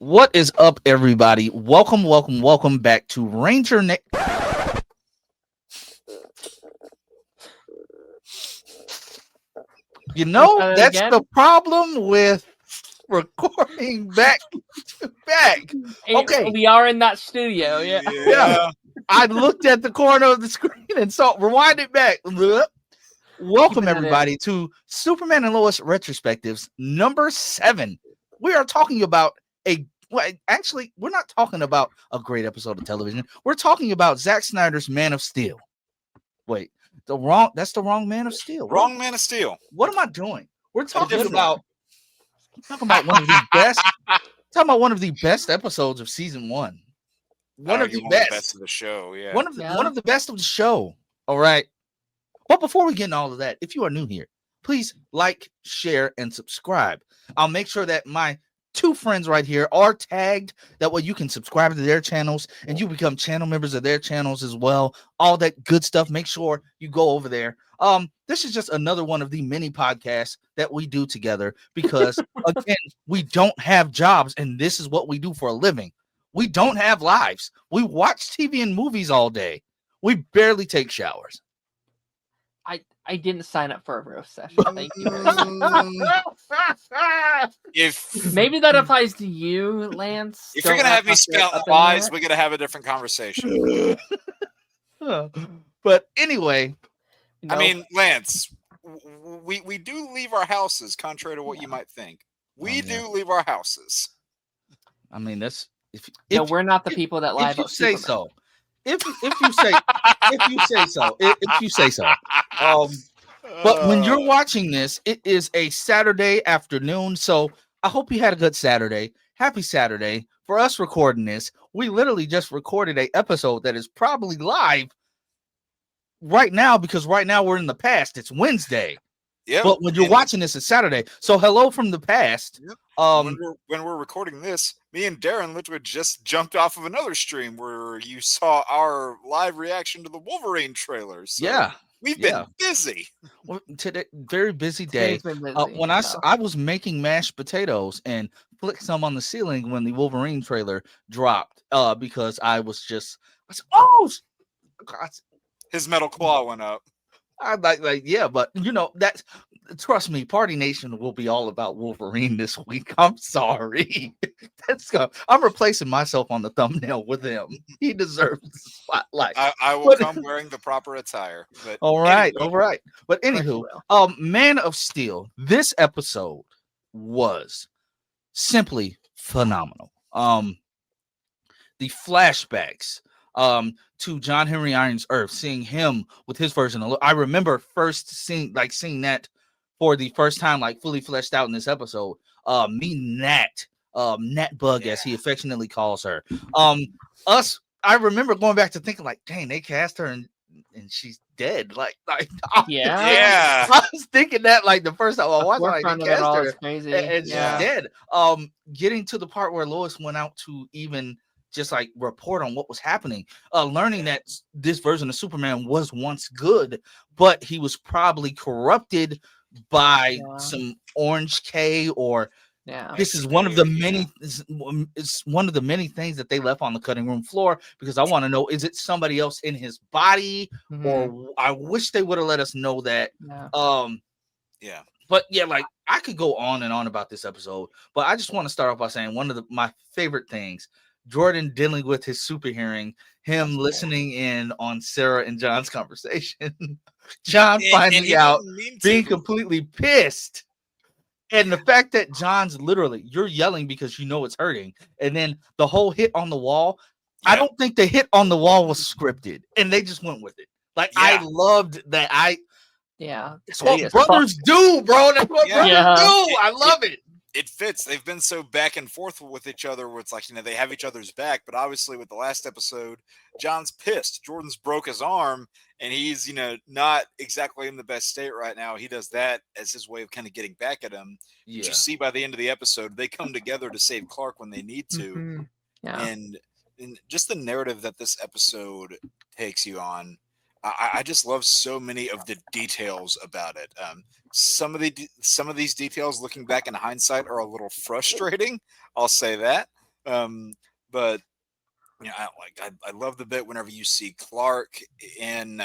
What is up, everybody? Welcome back to Ranger Nick. You know, Try that that's again. the problem with recording back to back. Okay, We are in that studio. Yeah. yeah. Yeah. I looked at the corner of the screen and saw, rewind it back. Welcome, Keeping that in. everybody, to Superman and Lois Retrospectives number 7. We are talking about actually, we're not talking about a great episode of television. We're talking about Zack Snyder's Man of Steel. Wait, that's the wrong Man of Steel. Wrong Man of Steel. What am I doing? We're talking different about one of the best episodes of season 1. One of the best. of the show. Yeah. One of the best of the show. All right. But before we get into all of that, if you are new here, please like, share, and subscribe. I'll make sure that my 2 friends right here are tagged. That way you can subscribe to their channels and you become channel members of their channels as well. All that good stuff. Make sure you go over there. This is just another one of the mini podcasts that we do together because again, we don't have jobs and this is what we do for a living. We don't have lives. We watch TV and movies all day. We barely take showers. I didn't sign up for a roast session. Thank you. If Maybe that applies to you, Lance. you're gonna have me spout lies, we're gonna have a different conversation. But anyway, I mean, Lance, we do leave our houses, contrary to what you might think. We do leave our houses. I mean that's if we're not the people that lie if you about say Superman. so. If you say so. But when you're watching this, it is a Saturday afternoon. So I hope you had a good Saturday. Happy Saturday. For us recording this, we literally just recorded an episode that is probably live right now because right now we're in the past. It's Wednesday. Yeah. But when you're watching this, it's Saturday. So hello from the past. Yep. When we're recording this, me and Darren literally just jumped off of another stream where you saw our live reaction to the Wolverine trailer. So yeah. We've been busy. Well, today, very busy day. When I was making mashed potatoes and flicked some on the ceiling when the Wolverine trailer dropped, because I said, oh, God. His metal claw went up. I yeah, but you know that's trust me, Party Nation will be all about Wolverine this week. I'm sorry. I'm replacing myself on the thumbnail with him. He deserves the spotlight. I will come wearing the proper attire. But all right. But anywho, Man of Steel. This episode was simply phenomenal. The flashbacks to John Henry Irons Earth, seeing him with his version of I remember first seeing that for the first time, like fully fleshed out in this episode. Meeting Nat Bug, as he affectionately calls her. I remember going back to thinking like, dang, they cast her and she's dead. I was thinking that like the first time I watched like they cast her and she's dead. Getting to the part where Lois went out to even just like report on what was happening, learning that this version of Superman was once good, but he was probably corrupted by some orange K or this is one of the many it's one of the many things that they left on the cutting room floor, because I want to know, is it somebody else in his body? Or I wish they would have let us know that. But yeah, like I could go on and on about this episode, but I just want to start off by saying one of my favorite things, Jordan dealing with his super hearing, him listening in on Sarah and John's conversation. John finding out, being completely pissed. And the fact that John's literally, you're yelling because you know it's hurting. And then the whole hit on the wall, I don't think the hit on the wall was scripted. And they just went with it. Like, I loved that. That's what brothers do, bro. That's what brothers do. I love it. It fits. They've been so back and forth with each other where it's like, they have each other's back. But obviously with the last episode, John's pissed. Jordan's broke his arm and he's, not exactly in the best state right now. He does that as his way of kind of getting back at him. Yeah. But you see by the end of the episode, they come together to save Clark when they need to. And just the narrative that this episode takes you on, I just love so many of the details about it. Some of these details, looking back in hindsight, are a little frustrating. I'll say that. But I love the bit whenever you see Clark in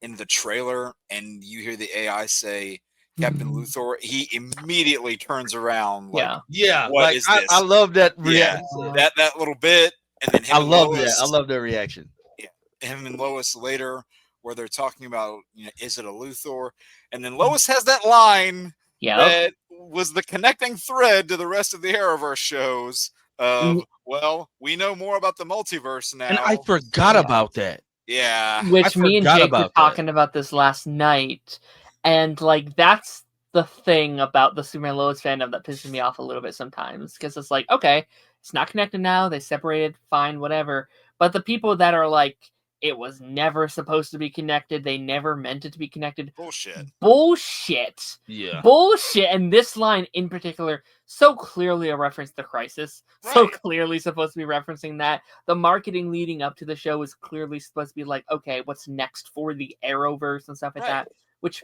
in the trailer and you hear the AI say Captain Mhm. Luthor, he immediately turns around like, Yeah. Yeah, what like is I this? love that Yeah, reaction. that little bit, and then I him and love that. I Lois, love that reaction. yeah, him and Lois later, where they're talking about, is it a Luthor? And then Mm. Lois has that line Yep. that was the connecting thread to the rest of the Arrowverse shows Mm, of, well, we know more about the multiverse And I now. forgot So yeah. about that. yeah, I Which me and forgot Jake were about that. talking about this last night, and like that's the thing about the Superman Lois fandom that pisses me off a little bit sometimes, because it's like, okay, it's not connected now, they separated, fine, whatever. But the people that are like, it was never supposed to be connected, they never meant it to be connected. bullshit. Bullshit. Yeah. Bullshit. And this line in particular, so clearly a reference to Crisis, so Right. clearly supposed to be referencing that. The marketing leading up to the show is clearly supposed to be like, okay, what's next for the Arrowverse and stuff like Right. that, which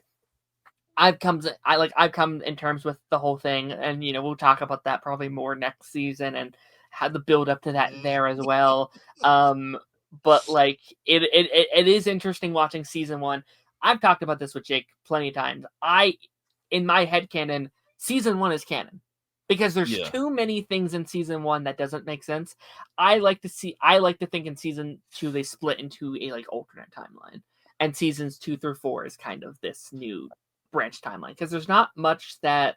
I've come in terms with the whole thing, and we'll talk about that probably more next season and how the build up to that there as well. But like it is interesting watching season one. I've talked about this with Jake plenty of times. In my head canon, season one is canon. Because there's Yeah. too many things in season one that doesn't make sense. I like to think in season two they split into a like alternate timeline. And seasons 2 through 4 is kind of this new branch timeline, because there's not much that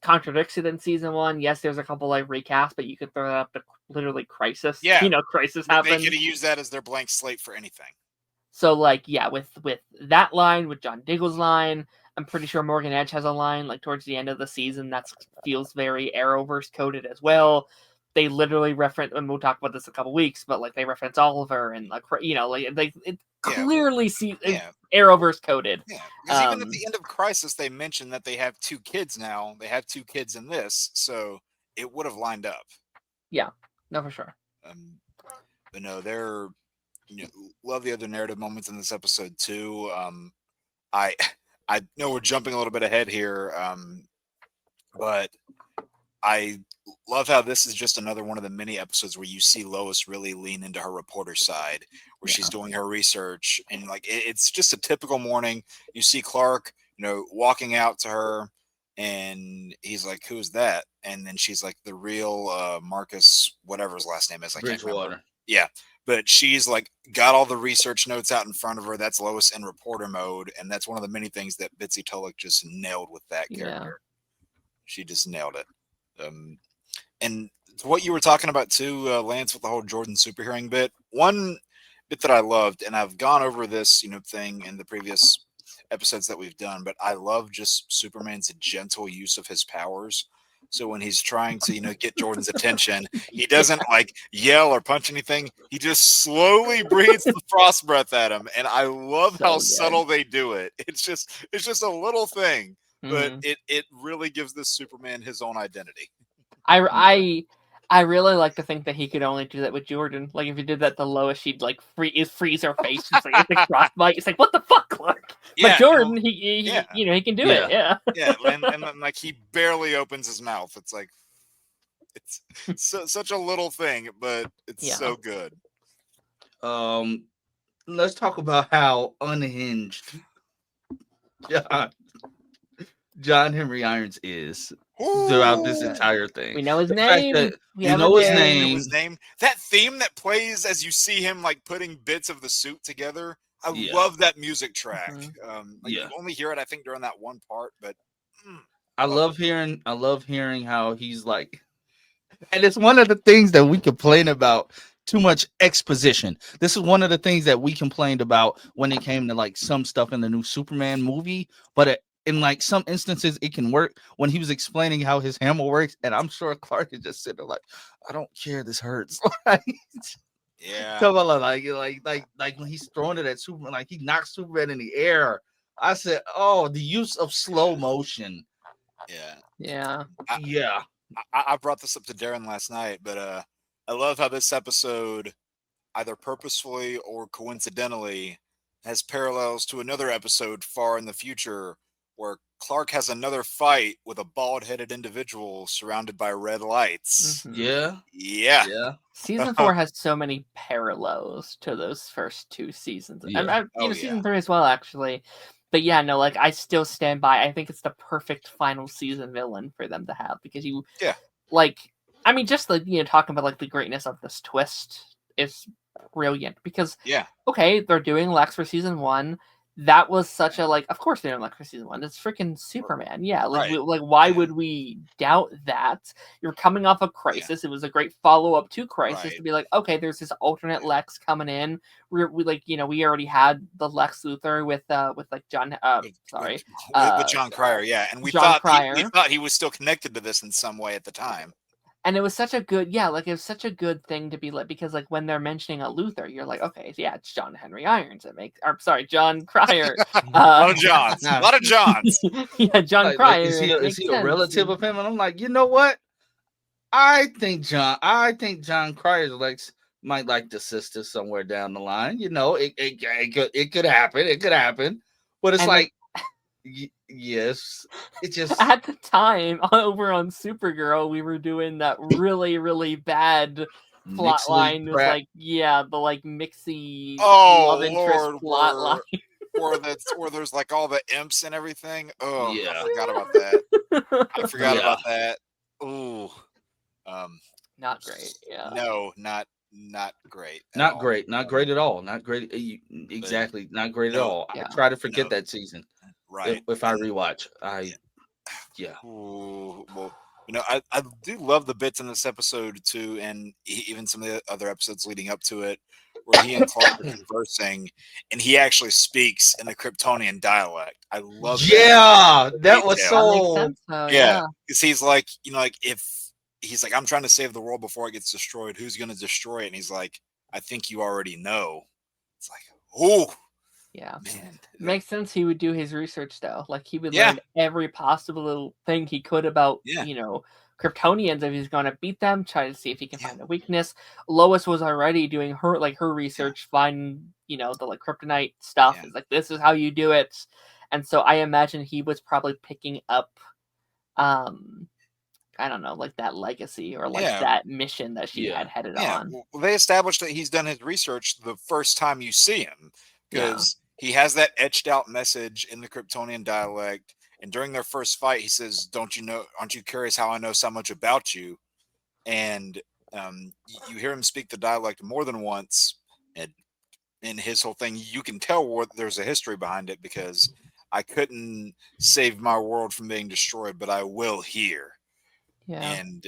contradicts it in season one. Yes, there's a couple like recasts, but you could throw that up to literally Crisis. Yeah. Crisis They happens. could have used that as their blank slate for anything. So like yeah, with that line, with John Diggle's line, I'm pretty sure Morgan Edge has a line like towards the end of the season that feels very Arrowverse coded as well. They literally reference, and we'll talk about this in a couple weeks, but like they reference Oliver and like it Yeah. clearly Yeah. Arrowverse coded. Yeah. Because even at the end of Crisis, they mentioned that they have 2 kids now. They have 2 kids in this, so it would have lined up. Yeah, no, for sure. But no, they're love the other narrative moments in this episode too. I I know we're jumping a little bit ahead here, but I love how this is just another one of the many episodes where you see Lois really lean into her reporter side, where she's doing her research, and like it's just a typical morning. You see Clark, walking out to her, and he's like, "Who's that?" And then she's like, "The real Marcus, whatever his last name is, I can't remember." Bridgewater. Yeah, but she's like got all the research notes out in front of her. That's Lois in reporter mode, and that's one of the many things that Bitsy Tulloch just nailed with that character. She just nailed it. And what you were talking about too, Lance, with the whole Jordan superheroing bit. One bit that I loved, and I've gone over this, thing in the previous episodes that we've done, but I love just Superman's gentle use of his powers. So when he's trying to, get Jordan's attention, he doesn't like yell or punch anything. He just slowly breathes the frost breath at him, and I love how subtle they do it. It's just a little thing, but it really gives this Superman his own identity. I really like to think that he could only do that with Jordan. Like if he did that to Lois, she'd like freeze her face. It's like it's a frostbite. It's like what the fuck, Clark? Yeah, but Jordan, he he can do it. Yeah. Yeah, and then, like he barely opens his mouth. It's like it's such a little thing, but it's so good. Let's talk about how unhinged John Henry Irons is throughout this entire thing. We know his The fact name. that We you have know a his name. name. His name. That theme that plays as you see him like putting bits of the suit together. I love that music track. You only hear it, I think, during that one part, but I love hearing how he's like, and it's one of the things that we complain about, too much exposition. This is one of the things that we complained about when it came to like some stuff in the new Superman movie, but in like some instances it can work. When he was explaining how his hammer works, and I'm sure Clark is just sitting there like, I don't care, this hurts. Yeah. Talk about like when he's throwing it at Superman, like he knocks Superman in the air. I said, oh, the use of slow motion. Yeah. I brought this up to Darren last night, but I love how this episode, either purposefully or coincidentally, has parallels to another episode far in the future where Clark has another fight with a bald-headed individual surrounded by red lights. Mhm. Yeah. Yeah. Yeah. Season 4 has so many parallels to those first 2 seasons. Yeah. And Oh, season yeah. 3 as well, actually. But yeah, no, like I still stand by. I think it's the perfect final season villain for them to have because you, Yeah. like, I mean, just like talking about like the greatness of this twist is brilliant because Yeah. okay, they're doing Lex for season 1. That was such a like. Of course, they're doing Lex for season 1. It's freaking Superman. Yeah, like Right. why Yeah. would we doubt that? You're coming off of Crisis. It was a great follow up to Crisis Right. to be like, okay, there's this alternate Lex coming in. We like we already had the Lex Luthor with like John. With John Cryer, yeah, and we John thought Cryer. he was still connected to this in some way at the time. And it was such a good, it was such a good thing to be like, because like when they're mentioning a Luthor, you're like, okay, yeah, it's John Henry Irons. John Cryer. A lot of Johns. A lot of Johns. Yeah, John Like, Cryer. is and it he makes a sense. relative of him? And I'm like, you know what? I think John Cryer might like the sister somewhere down the line. It could happen. It could happen. But it's And like, yes, it just at the time over on Supergirl, we were doing that really, really bad plot mixed line. league It was crap. like, yeah, the like mixy Oh love interest Lord, plot line. where there's like all the imps and everything. Oh, Yeah. I forgot about that. I forgot Yeah. about that. Ooh, Not great. Yeah. no, not great. At Not all. great. Not great at all. Not great. Exactly. Not great at no, all. Yeah. I try to forget no. that season. Right. If I rewatch, yeah. Ooh, well, I do love the bits in this episode too, and even some of the other episodes leading up to it, where he and Clark are conversing, and he actually speaks in the Kryptonian dialect. I love that. Yeah, that was detail. That makes so. sense though. Yeah, Yeah. because he's like, like if he's like, I'm trying to save the world before it gets destroyed. Who's going to destroy it? And he's like, I think you already know. It's like, oh Yeah. man, Makes sense he would do his research though. Like he would Yeah. learn every possible thing he could about, Yeah. Kryptonians if he's gonna beat them, try to see if he can Yeah. find a weakness. Lois was already doing her research, find, the like kryptonite stuff. Yeah. It's like this is how you do it. And so I imagine he was probably picking up I don't know, like that legacy or like Yeah. that mission that she Yeah. had headed Yeah, on. well, they established that he's done his research the first time you see him Yeah. because he has that etched out message in the Kryptonian dialect. And during their first fight, he says, "Don't you know? Aren't you curious how I know so much about you?" And you hear him speak the dialect more than once, and in his whole thing, you can tell there's a history behind it because I couldn't save my world from being destroyed, but I will here. Yeah. And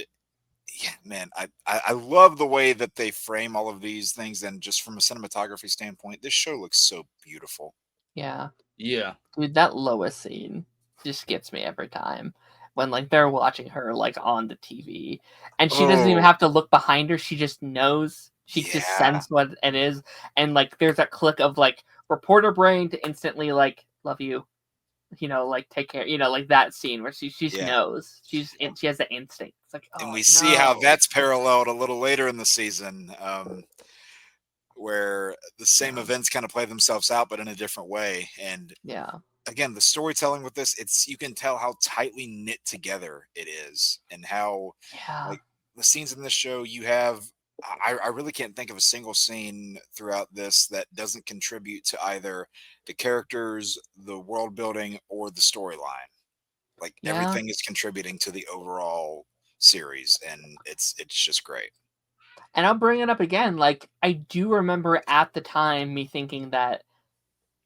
yeah, man, I love the way that they frame all of these things, and just from a cinematography standpoint, this show looks so beautiful. Yeah. Yeah. Dude, that Lois scene just gets me every time. When like they're watching her like on the TV. And she doesn't even Oh. have to look behind her, she just knows. She just Yeah. senses what it is. And like there's that click of like reporter brain to instantly like love you. Like take care, like that scene where she just Yeah. knows. She has that instinct. It's like, And oh, we see how no. that's paralleled a little later in the season, where the same Yeah. events kind of play themselves out, but in a different way. And Yeah. again, the storytelling with this, you can tell how tightly knit together it is, and how Yeah. like the scenes in this show you have. I really can't think of a single scene throughout this that doesn't contribute to either the characters, the world building, or the storyline. Like Yeah. everything is contributing to the overall series, and it's just great. And I'll bring it up again. Like, I do remember at the time me thinking that,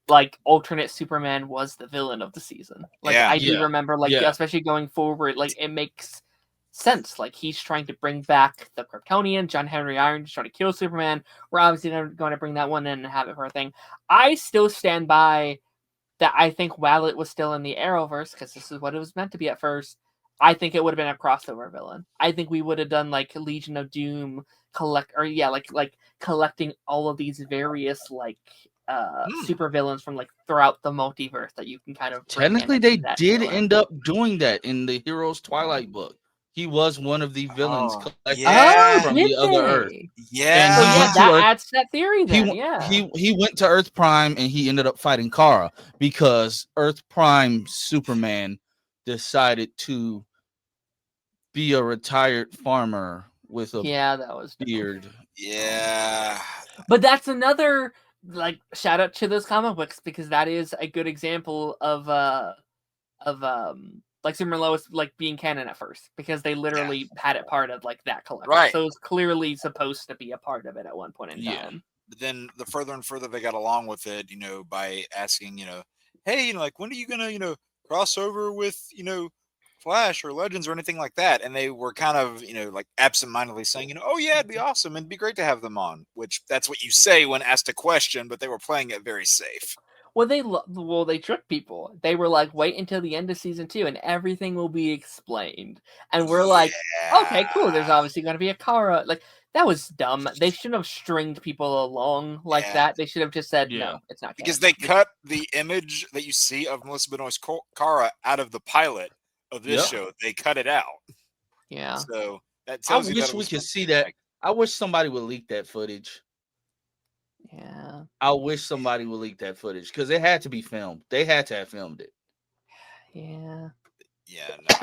like, alternate Superman was the villain of the season. Like, Yeah. I do Yeah. remember, like, Yeah. especially going forward, like, it makes sense. Like, he's trying to bring back the Kryptonian. John Henry Irons trying to kill Superman. We're obviously going to bring that one in and have it for a thing. I still stand by that. I think while it was still in the Arrowverse, because this is what it was meant to be at first, I think it would have been a crossover villain. I think we would have done like Legion of Doom like collecting all of these various like super villains from like throughout the multiverse that you can kind of bring in Technically, and they be that did villain. end up doing that in the Heroes Twilight book. He was one of the villains Oh, collected yeah. from did the other Earth. they? Yeah. So he yeah, went to that Earth- adds to that theory He then. w- Yeah. he went to Earth Prime and he ended up fighting Kara because Earth Prime Superman decided to be a retired farmer with a Yeah, that was dumb. beard. Yeah. But that's another like shout out to those comic books because that is a good example of like Superman Lois like being canon at first because they literally had it part of like that collection. Right. So it was clearly supposed to be a part of it at one point in Yeah. time. But then the further and further they got along with it, by asking, hey, like when are you gonna, cross over with, Flash or Legends or anything like that? And they were kind of, like absentmindedly saying, oh yeah, it'd be awesome. It'd be great to have them on, which that's what you say when asked a question, but they were playing it very safe. Well, they tricked people. They were like, wait until the end of season 2 and everything will be explained. And we're like, okay, cool. There's obviously going to be a Kara. Like that was dumb. They shouldn't have stringed people along like Yeah. that. They should have just said, Yeah. no, it's not Because canon. they cut the image that you see of Melissa Benoist's Kara out of the pilot of this Yep. show. They cut it out. Yeah. So that I tells you that wish it we was could supposed to see be that. like- I wish somebody would leak that footage. Yeah. I wish somebody would leak that footage because it had to be filmed. They had to have filmed it. Yeah. Yeah, no,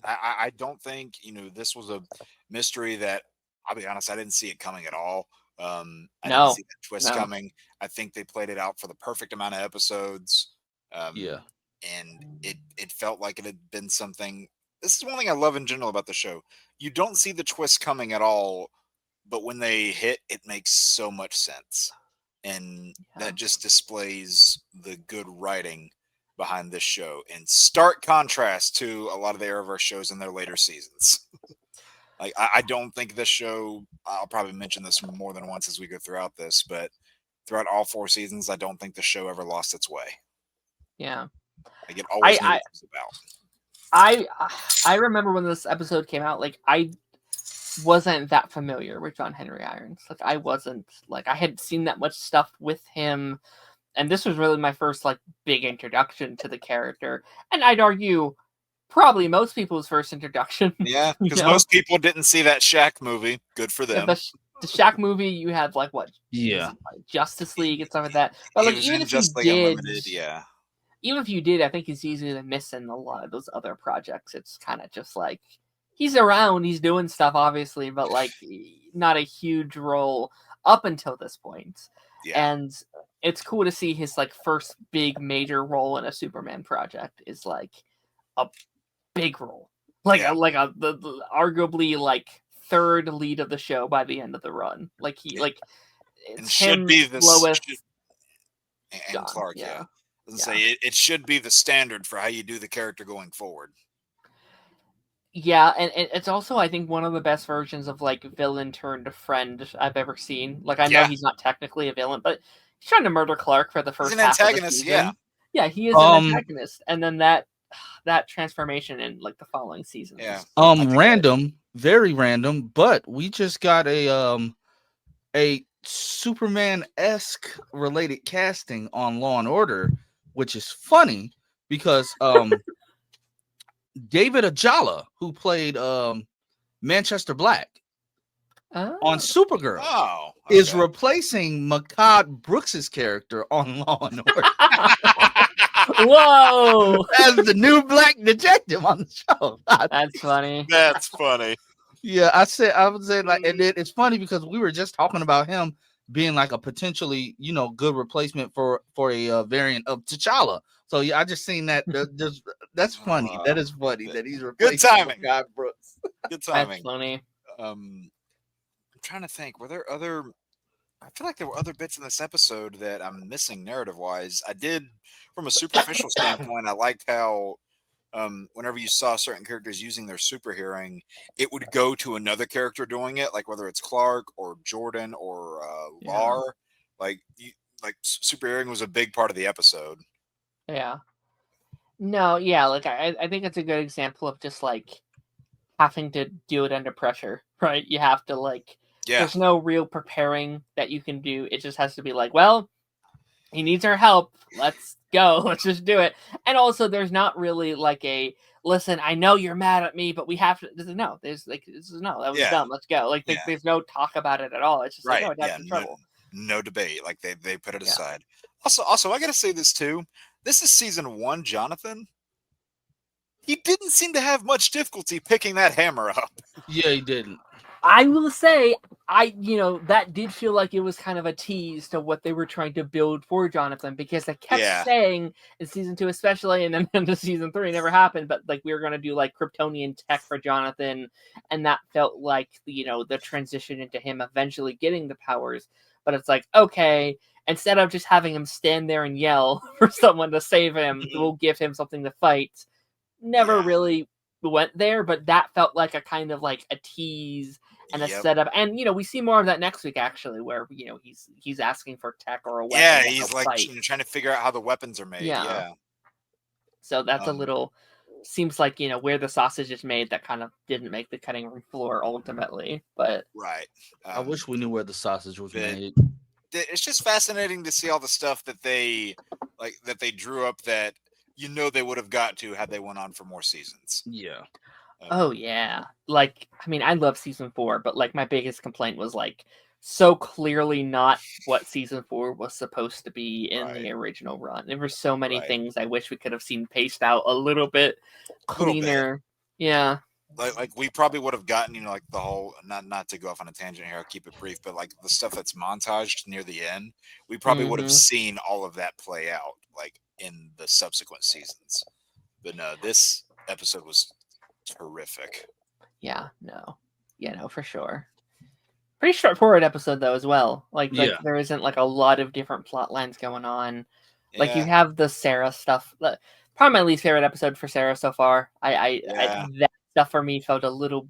I don't think this was a mystery that I'll be honest, I didn't see it coming at all. I didn't No, see that twist no. coming. I think they played it out for the perfect amount of episodes. Yeah. And it felt like it had been something. This is one thing I love in general about the show. You don't see the twist coming at all, but when they hit, it makes so much sense, and Yeah. that just displays the good writing behind this show in stark contrast to a lot of the Arrowverse shows in their later seasons. Like I don't think this show, I'll probably mention this more than once as we go throughout this, but throughout all 4 seasons, I don't think the show ever lost its way. Yeah. Like it always knew what it was about. I remember when this episode came out, like I wasn't that familiar with John Henry Irons. Like I wasn't like I hadn't seen that much stuff with him, and this was really my first like big introduction to the character. And I'd argue probably most people's first introduction. Yeah, you because know? most people didn't see that Shaq movie. Good for them. The Shaq movie, you had like what? Yeah. Like Justice League and stuff like that. But like He was even in if Just you League did, Unlimited, yeah. even if you did, I think he's easily missing a lot of those other projects. It's kind of just like he's around, he's doing stuff, obviously, but like not a huge role up until this point. Yeah. And it's cool to see his like first big major role in a Superman project is like a big role, like Yeah. the arguably like third lead of the show by the end of the run. Like he like And it's should him, be the Lois, and John, Clark, yeah. yeah. I was Yeah. gonna say it should be the standard for how you do the character going forward. Yeah, and it's also I think one of the best versions of like villain turned friend I've ever seen. Like I know Yeah. he's not technically a villain, but he's trying to murder Clark for the He's first an half of the antagonist, season. yeah. Yeah, he is an antagonist, and then that transformation in like the following seasons. Yeah. I think Random, very random, but we just got a Superman-esque related casting on Law and Order, which is funny because David Ajala, who played Manchester Black on Supergirl, Oh, is okay. replacing Makad Brooks's character on Law and Order Whoa, as the new black detective on the show. that's funny. That's funny. Yeah, I would say like, and it's funny because we were just talking about him being like a potentially, good replacement for a variant of T'Challa. So yeah, I just seen that. That's funny. That is funny that he's replacing timing. Guy Brooks. Good That's timing. funny. I'm trying to think. Were there other? I feel like there were other bits in this episode that I'm missing narrative wise. I did, from a superficial standpoint, I liked how whenever you saw certain characters using their super hearing, it would go to another character doing it, like whether it's Clark or Jordan or Lar. Like super hearing was a big part of the episode. Yeah. No, yeah, like I think it's a good example of just like having to do it under pressure, right? You have to like Yeah. there's no real preparing that you can do. It just has to be like, well, he needs our help. Let's go. Let's just do it. And also there's not really like a listen, I know you're mad at me, but we have to. No, this is no, that was Yeah. dumb. Let's go. Like, Yeah. there's no talk about it at all. It's just like, Right. oh, Yeah. Dad's in trouble. No debate. Like they put it Yeah. aside. Also, I gotta say this too. This is season 1, Jonathan. He didn't seem to have much difficulty picking that hammer up. Yeah, he didn't. I will say, that did feel like it was kind of a tease to what they were trying to build for Jonathan, because they kept Yeah. saying in season 2 especially, and then into season 3 it never happened, but like we were going to do like Kryptonian tech for Jonathan, and that felt like the transition into him eventually getting the powers. But it's like, okay, instead of just having him stand there and yell for someone to save him, we'll give him something to fight. Never really went there, but that felt like a kind of like a tease and a setup. And we see more of that next week, actually, where he's asking for tech or a weapon. Yeah, he's like trying to figure out how the weapons are made. Yeah. So that's a little seems like where the sausage is made, that kind of didn't make the cutting room floor ultimately. But right. I wish we knew where the sausage was made. It's just fascinating to see all the stuff that they drew up that they would have got to had they went on for more seasons. Yeah. Oh yeah. Like, I mean, I love season 4, but like my biggest complaint was like so clearly not what season 4 was supposed to be in the original run. There were so many things I wish we could have seen paced out a little bit cleaner. Yeah. Like we probably would have gotten, like the whole, not to go off on a tangent here, I'll keep it brief, but like the stuff that's montaged near the end, we probably would have seen all of that play out like in the subsequent seasons. But no, this episode was terrific. Yeah, no, for sure. Pretty straightforward episode though as well. Like there isn't like a lot of different plot lines going on. Like you have the Sarah stuff. Probably my least favorite episode for Sarah so far. I that stuff for me felt a little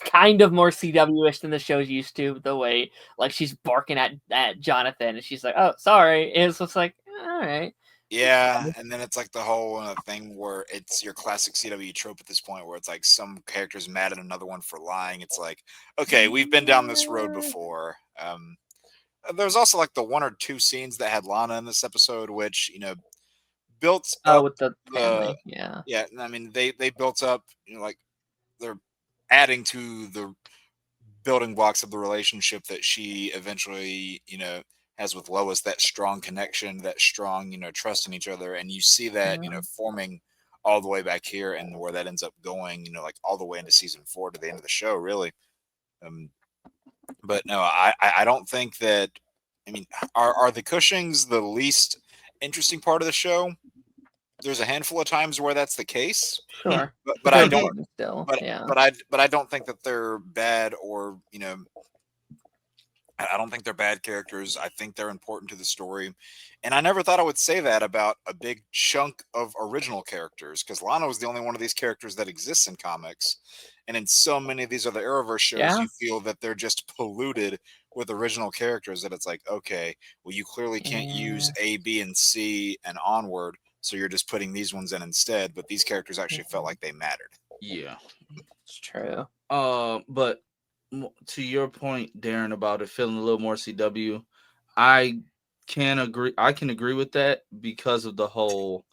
kind of more CW-ish than the show's used to. The way like she's barking at Jonathan and she's like, "Oh, sorry." It's just like, all right. Yeah, and then it's like the whole thing where it's your classic CW trope at this point, where it's like some character's mad at another one for lying. It's like, okay, we've been down this road before. There's also like the 1 or 2 scenes that had Lana in this episode, which built up with the family. Yeah. I mean they built up, like they're adding to the building blocks of the relationship that she eventually has with Lois, that strong connection, that strong trust in each other, and you see that forming all the way back here, and where that ends up going like all the way into season 4 to the end of the show, really. But no, I don't think that. I mean, are the Cushings the least interesting part of the show? There's a handful of times where that's the case. Sure, but I don't. Still, but I don't think that they're bad, or I don't think they're bad characters. I think they're important to the story. And I never thought I would say that about a big chunk of original characters, because Lana was the only one of these characters that exists in comics. And in so many of these other Arrowverse shows, you feel that they're just polluted with original characters, that it's like, okay, well, you clearly can't use A, B, and C and onward, so you're just putting these ones in instead. But these characters actually felt like they mattered. Yeah. It's true. But to your point, Darren, about it feeling a little more CW, I can agree with that, because of the whole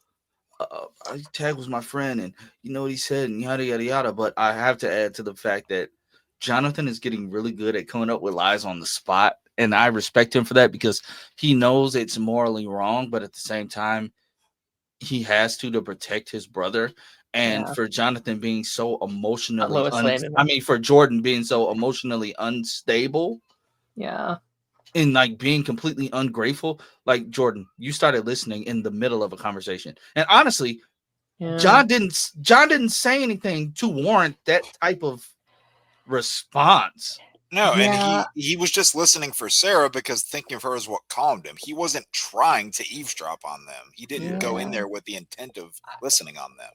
Tag was my friend, and you know what he said, and yada yada yada. But I have to add to the fact that Jonathan is getting really good at coming up with lies on the spot, and I respect him for that, because he knows it's morally wrong, but at the same time he has to protect his brother. And for Jonathan being so emotionally, for Jordan being so emotionally unstable, and like being completely ungrateful. Like, Jordan, you started listening in the middle of a conversation, and honestly, John didn't say anything to warrant that type of response. No, and he was just listening for Sarah, because thinking of her is what calmed him. He wasn't trying to eavesdrop on them. He didn't go in there with the intent of listening on them.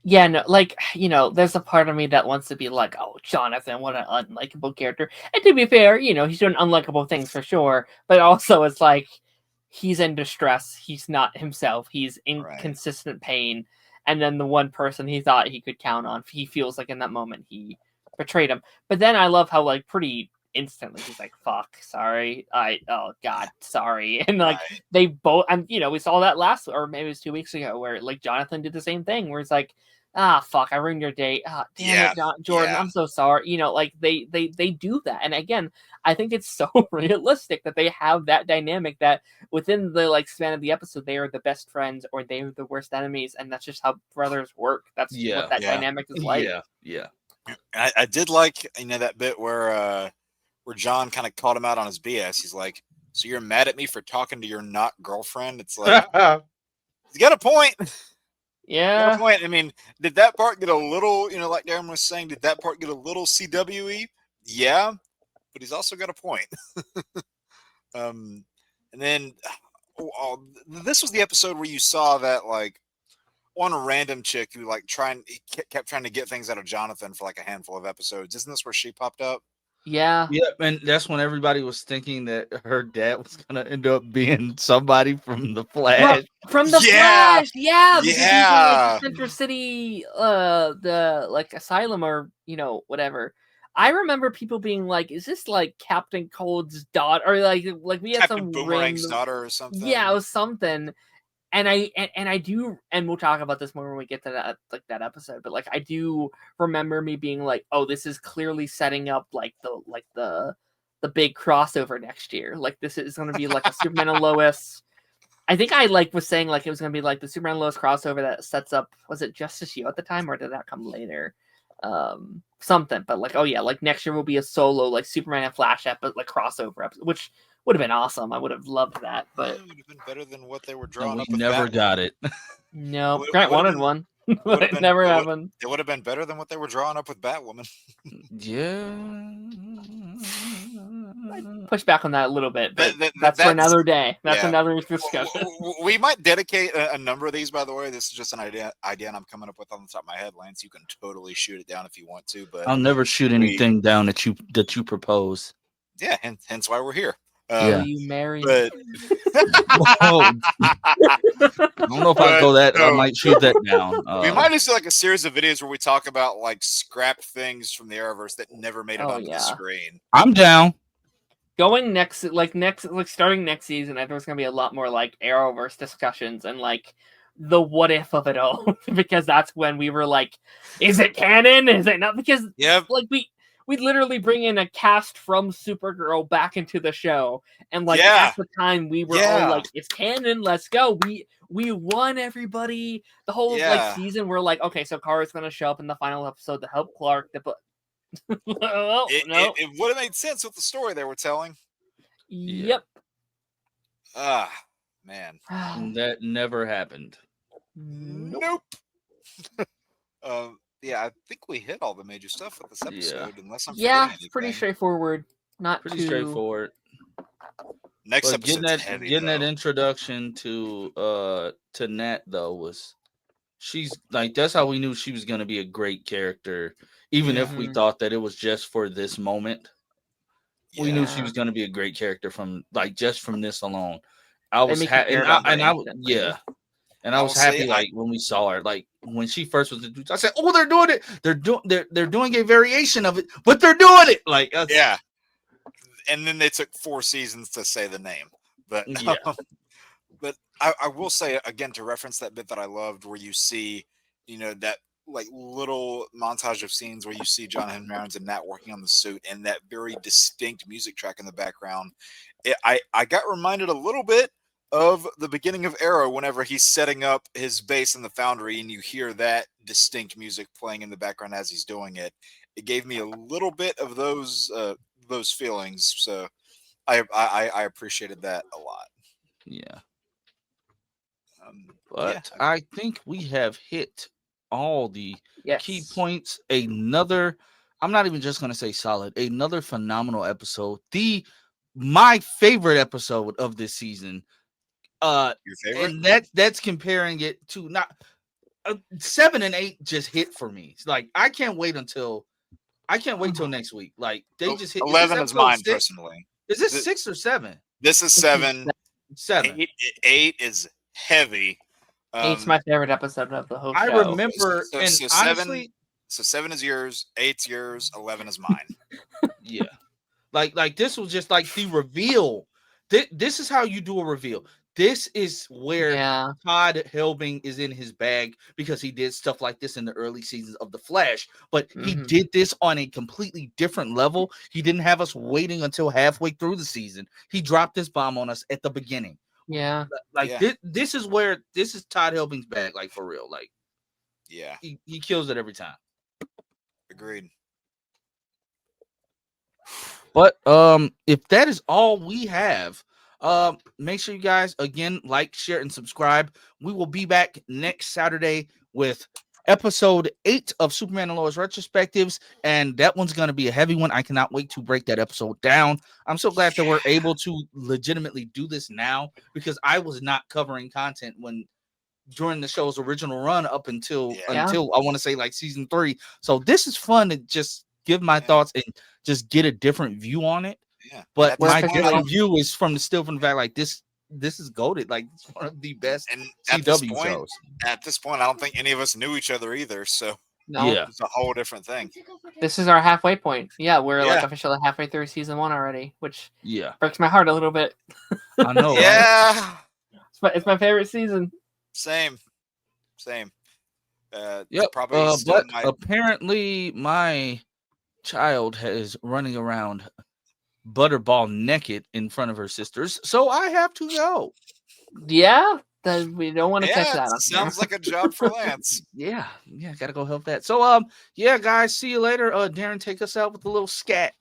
Yeah, no, like, there's a part of me that wants to be like, oh, Jonathan, what an unlikable character. And to be fair, he's doing unlikable things for sure, but also it's like, he's in distress. He's not himself. He's in consistent pain. And then the one person he thought he could count on, he feels like in that moment he betrayed him. But then I love how, like, pretty instantly he's like, fuck, sorry, oh god, sorry. And like they both, and we saw that last, or maybe it was 2 weeks ago, where like Jonathan did the same thing, where it's like, fuck, I ruined your date. Damn Yeah, it, Jordan, yeah. I'm so sorry. Like they do that. And again, I think it's so realistic that they have that dynamic that within the like span of the episode, they are the best friends or they are the worst enemies. And that's just how brothers work. That's what that Yeah. dynamic is like. Yeah. I did like that bit where John kind of called him out on his BS. He's like, "So you're mad at me for talking to your not girlfriend?" It's like he's got a point. Yeah. Got a point. I mean, did that part get a little, like Darren was saying, did that part get a little CWE? Yeah, but he's also got a point. And then this was the episode where you saw that like one random chick who like kept trying to get things out of Jonathan for like a handful of episodes. Isn't this where she popped up? Yeah. Yeah, and that's when everybody was thinking that her dad was gonna end up being somebody from the Flash. From the Flash, yeah, because he's in like the Yeah. Center City, the like asylum or whatever. I remember people being like, "Is this like Captain Cold's daughter?" Or like we had Captain some Boomerang's random, daughter or something. yeah, it was something. And I do, and we'll talk about this more when we get to that episode. But like I do remember me being like, "Oh, this is clearly setting up like the big crossover next year. Like this is going to be like a Superman and Lois." I think I like was saying like it was going to be like the Superman and Lois crossover that sets up. Was it Justice You at the time, or did that come later? Something, but like, oh yeah, like next year will be a solo like Superman and Flash like crossover episode, which would have been awesome. I would have loved that, but it would have been better than what they were And drawing we up with never Batwoman. got it. no, It Grant would've wanted been- one, It but would it have never been. happened. It would have been better than what they were drawing up with Batwoman. Yeah. Push back on that a little bit, but That's that's for another day. That's yeah. another discussion. We might dedicate a number of these, by the way. This is just an idea and I'm coming up with on the top of my head, Lance. You can totally shoot it down if you want to, but I'll never shoot anything down that you propose. yeah, hence why we're here. Yeah. Will you marry But Whoa. I don't know if I'll go that. I might shoot that down. we might just do like a series of videos where we talk about like scrapped things from the Arrowverse that never made it onto the screen. I'm down. Going starting next season, I think there's gonna be a lot more like Arrowverse discussions and like the what if of it all, because that's when we were like, is it canon? Is it not? Because like we literally bring in a cast from Supergirl back into the show, and like at the time we were all like, it's canon, let's go. We won everybody. The whole like season, we're like, okay, so Kara's gonna show up in the final episode to help Clark. It would have made sense with the story they were telling. Yep. Man. That never happened. Nope. Yeah, I think we hit all the major stuff with this episode, unless I'm it's pretty straightforward. Not pretty too straightforward. Next episode, heavy, getting that introduction to Nat though was, she's like, that's how we knew she was going to be a great character, even if we thought that it was just for this moment. We knew she was going to be a great character from like just from this alone. I was happy, and I was happy like when we saw her, like when she first was introduced. I said, "Oh, they're doing it. They're doing a variation of it, but they're doing it." Like and then they took 4 seasons to say the name, but but I will say again, to reference that bit that I loved, where you see, that like little montage of scenes where you see John Henry Irons and Nat working on the suit, and that very distinct music track in the background. I got reminded a little bit of the beginning of Arrow whenever he's setting up his base in the Foundry, and you hear that distinct music playing in the background as he's doing it. It gave me a little bit of those feelings, so I appreciated that a lot. Yeah. But I think we have hit all the key points. I'm not even just going to say solid, another phenomenal episode. My favorite episode of this season. Your favorite? And that's comparing it to not 7 and 8 just hit for me. It's like I can't wait till next week. Like they just hit. 11 is mine personally. Is this 6 or 7? This is 7. 7. 8 is heavy. 8's my favorite episode of the whole show. I remember, honestly, so 7 is yours, 8's yours, 11 is mine. Yeah, like this was just like the reveal. This is how you do a reveal. this is where Yeah. Todd Helbing is in his bag because he did stuff like this in the early seasons of The Flash, but he Mhm. did this on a completely different level. He didn't have us waiting until halfway through the season. He dropped this bomb on us at the beginning. Yeah. Like Yeah. this is Todd Helbing's bag, like for real. Like Yeah. he kills it every time. Agreed. But if that is all we have, make sure you guys again like, share, and subscribe. We will be back next Saturday with episode 8 of Superman and Lois Retrospectives, and that one's going to be a heavy one. I cannot wait to break that episode down. I'm so glad that we're able to legitimately do this now, because I was not covering content during the show's original run up until Yeah. I want to say like season 3. So this is fun to just give my Yeah. thoughts and just get a different view on it. Yeah. But At this my point, different view is from the fact like this is goated. Like it's one of the best and at this CW point, shows. I don't think any of us knew each other either. So No. Yeah. it's a whole different thing. This is our halfway point. Yeah, we're like Yeah. officially halfway through season 1 already, which Yeah. breaks my heart a little bit. I know, right? Yeah. It's my favorite season. Same. Yep. Probably still But my apparently my child is running around butterball naked in front of her sisters, so I have to go. Yeah, we don't want to catch that. It sounds like a job for Lance. Yeah, gotta go help that. So yeah, guys, see you later. Darren, take us out with a little scat.